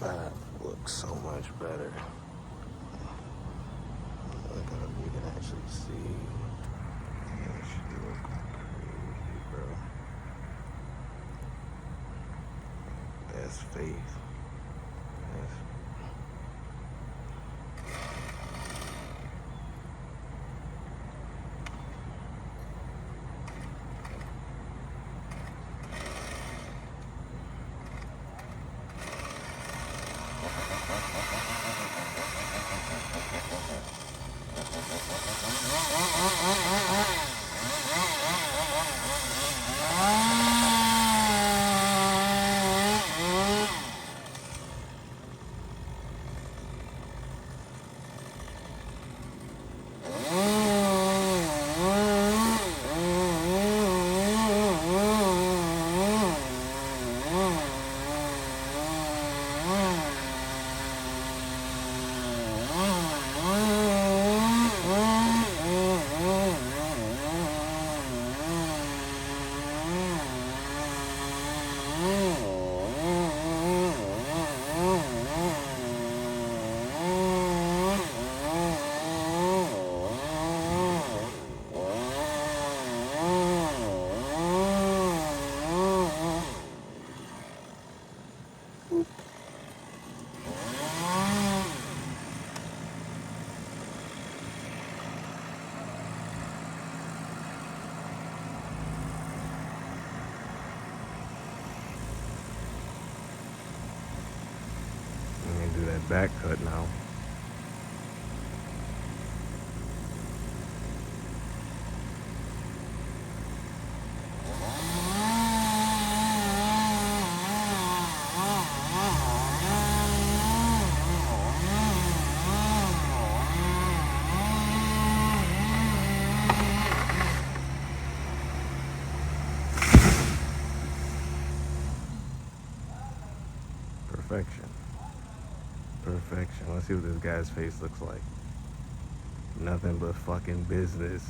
5 looks so much better. Look how you can actually see. That shit look crazy, bro. That's faith. That's do that back cut now. Perfection. Perfection. Let's see what this guy's face looks like. Nothing but fucking business.